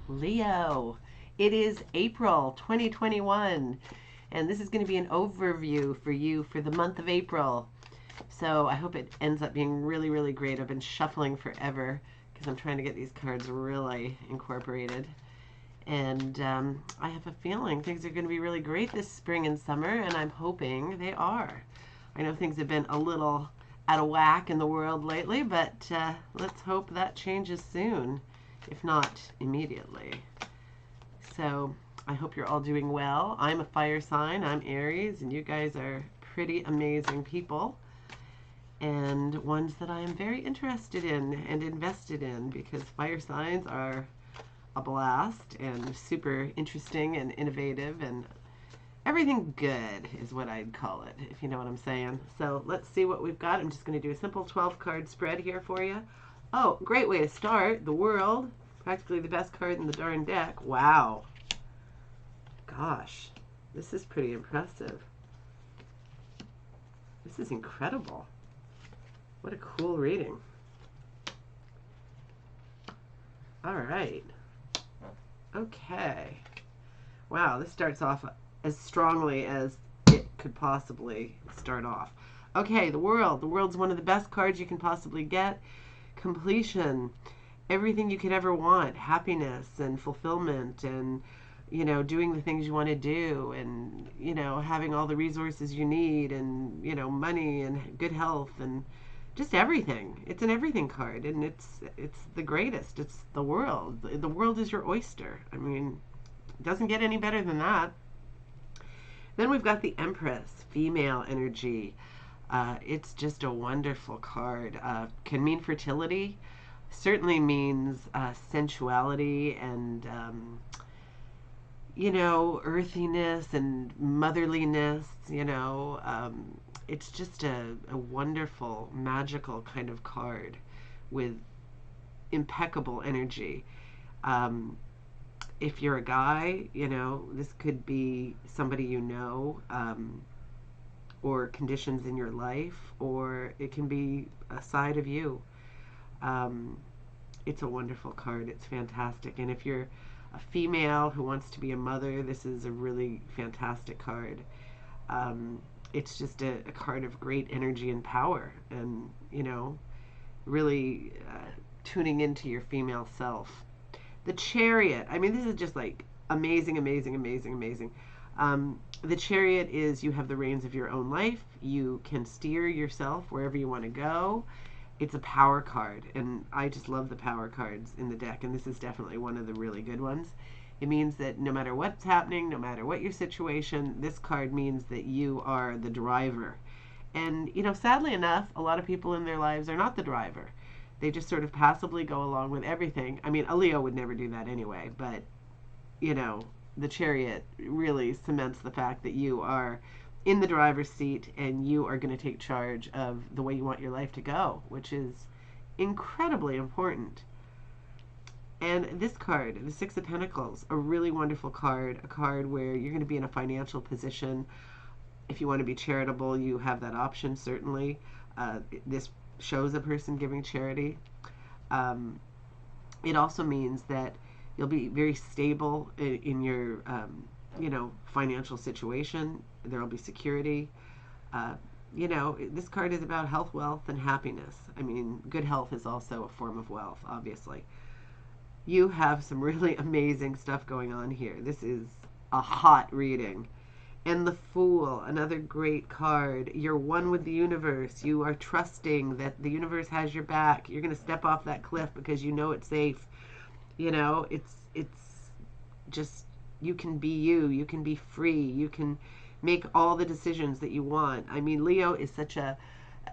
Leo. It is April 2021, and this is going to be an overview for you for the month of April. So I hope it ends up being really, really great. I've been shuffling forever because I'm trying to get these cards really incorporated. And I have a feeling things are going to be really great this spring and summer, and I'm hoping they are. I know things have been a little out of whack in the world lately, but let's hope that changes soon, if not immediately. So I hope you're all doing well. I'm a fire sign, I'm Aries, and you guys are pretty amazing people, and ones that I am very interested in and invested in because fire signs are a blast and super interesting and innovative and everything good is what I'd call it, if you know what I'm saying. So let's see what we've got. I'm just going to do a simple 12 card spread here for you. Oh, great way to start. The World, practically the best card in the darn deck. Wow. Gosh, this is pretty impressive. This is incredible. What a cool reading. All right. Okay. Wow, this starts off as strongly as it could possibly start off. Okay, the World. The World's one of the best cards you can possibly get. Completion. Everything you could ever want. Happiness and fulfillment and, doing the things you want to do and, having all the resources you need and, money and good health and just everything. It's an everything card, and it's the greatest. It's the World. The world is your oyster. I mean, it doesn't get any better than that. Then we've got the Empress, female energy. It's just a wonderful card. Can mean fertility. Certainly means sensuality and earthiness and motherliness. It's just a wonderful, magical kind of card with impeccable energy. If you're a guy, this could be somebody or conditions in your life, or it can be a side of you. It's a wonderful card. It's fantastic. And if you're a female who wants to be a mother, this is a really fantastic card. It's just a card of great energy and power, and really tuning into your female self. The Chariot. I mean, this is just like amazing, amazing, amazing, amazing. The Chariot is you have the reins of your own life. You can steer yourself wherever you want to go. It's a power card, and I just love the power cards in the deck, and this is definitely one of the really good ones. It means that no matter what's happening, no matter what your situation, this card means that you are the driver. And, sadly enough, a lot of people in their lives are not the driver. They just sort of passively go along with everything. I mean, a Leo would never do that anyway, but, the Chariot really cements the fact that you are in the driver's seat and you are going to take charge of the way you want your life to go, which is incredibly important. And this card, the Six of Pentacles, a really wonderful card, a card where you're going to be in a financial position. If you want to be charitable, you have that option, certainly. This shows a person giving charity. It also means that you'll be very stable in your, financial situation. There will be security. This card is about health, wealth, and happiness. I mean, good health is also a form of wealth, obviously. You have some really amazing stuff going on here. This is a hot reading. And the Fool, another great card. You're one with the universe. You are trusting that the universe has your back. You're going to step off that cliff because you know it's safe. It's just, you can be you. You can be free. You can make all the decisions that you want. I mean, Leo is such an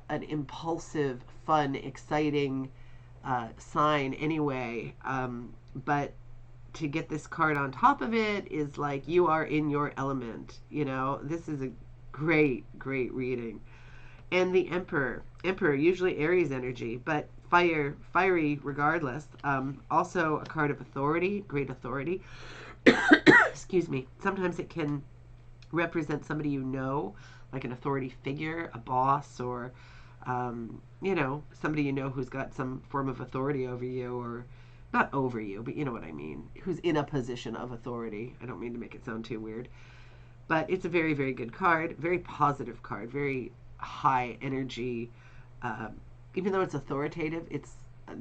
impulsive, fun, exciting sign anyway. But to get this card on top of it is like you are in your element. This is a great, great reading. And the Emperor, usually Aries energy, but fiery regardless. Also a card of authority, great authority. Excuse me. Sometimes it can represent somebody like an authority figure, a boss, or somebody who's got some form of authority over you, or not over you, but you know what I mean, who's in a position of authority. I don't mean to make it sound too weird, but it's a very, very good card, very positive card, very high energy. Um, Even though it's authoritative, it's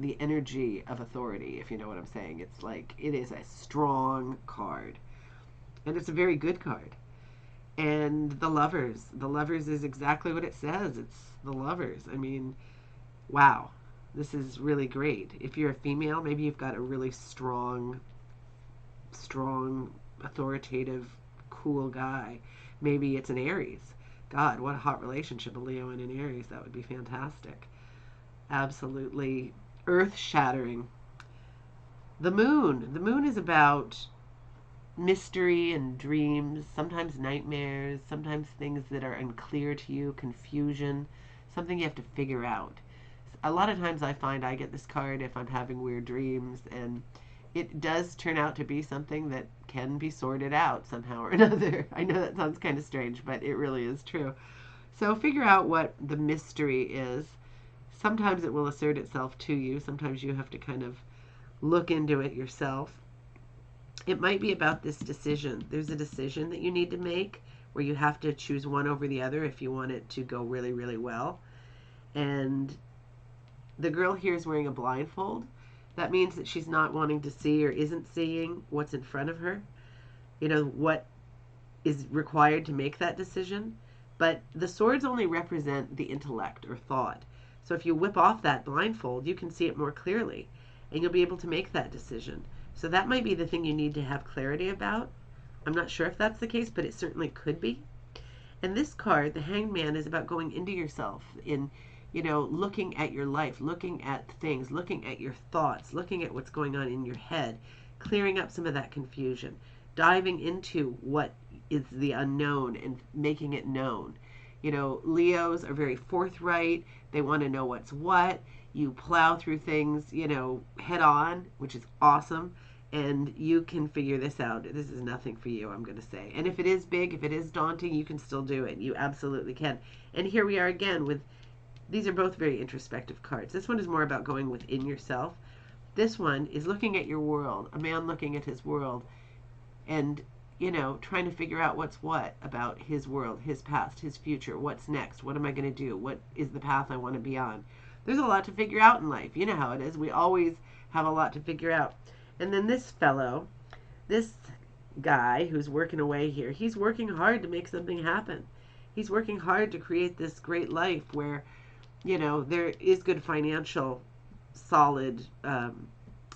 the energy of authority, if you know what I'm saying. It's like it is a strong card, and it's a very good card. And the lovers is exactly what it says. It's the lovers. I mean, wow, this is really great. If you're a female, maybe you've got a really strong, authoritative, cool guy. Maybe it's an Aries. God, what a hot relationship, a Leo and an Aries. That would be fantastic. Absolutely earth shattering. The moon. The moon is about mystery and dreams, sometimes nightmares, sometimes things that are unclear to you, confusion, something you have to figure out. A lot of times I find I get this card if I'm having weird dreams, and it does turn out to be something that can be sorted out somehow or another. I know that sounds kind of strange, but it really is true. So figure out what the mystery is. Sometimes it will assert itself to you. Sometimes you have to kind of look into it yourself. It might be about this decision. There's a decision that you need to make where you have to choose one over the other if you want it to go really, really well. And the girl here is wearing a blindfold. That means that she's not wanting to see or isn't seeing what's in front of her. You know, what is required to make that decision. But the swords only represent the intellect or thought. So if you whip off that blindfold, you can see it more clearly and you'll be able to make that decision. So that might be the thing you need to have clarity about. I'm not sure if that's the case, but it certainly could be. And this card, the Hanged Man, is about going into yourself, in, you know, looking at your life, looking at things, looking at your thoughts, looking at what's going on in your head, clearing up some of that confusion, diving into what is the unknown and making it known. You know, Leos are very forthright. They want to know what's what. You plow through things, you know, head on, which is awesome. And you can figure this out. This is nothing for you, I'm going to say. And if it is big, if it is daunting, you can still do it. You absolutely can. And here we are again with, these are both very introspective cards. This one is more about going within yourself. This one is looking at your world, a man looking at his world and, you know, trying to figure out what's what about his world, his past, his future, what's next, what am I going to do, what is the path I want to be on. There's a lot to figure out in life. You know how it is. We always have a lot to figure out. And then this fellow, this guy who's working away here, he's working hard to make something happen. He's working hard to create this great life where, you know, there is good financial, solid,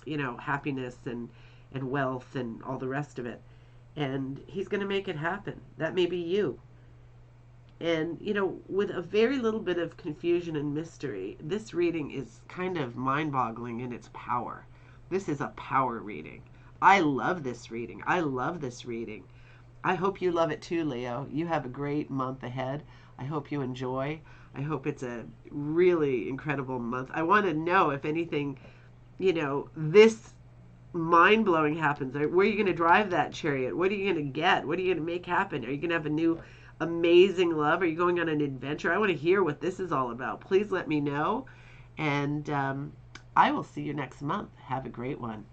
you know, happiness and wealth and all the rest of it. And he's going to make it happen. That may be you. And, you know, with a very little bit of confusion and mystery, this reading is kind of mind-boggling in its power. This is a power reading. I love this reading. I love this reading. I hope you love it too, Leo. You have a great month ahead. I hope you enjoy. I hope it's a really incredible month. I want to know if anything, you know, this mind-blowing happens. Where are you going to drive that chariot? What are you going to get? What are you going to make happen? Are you going to have a new amazing love? Are you going on an adventure? I want to hear what this is all about. Please let me know. And I will see you next month. Have a great one.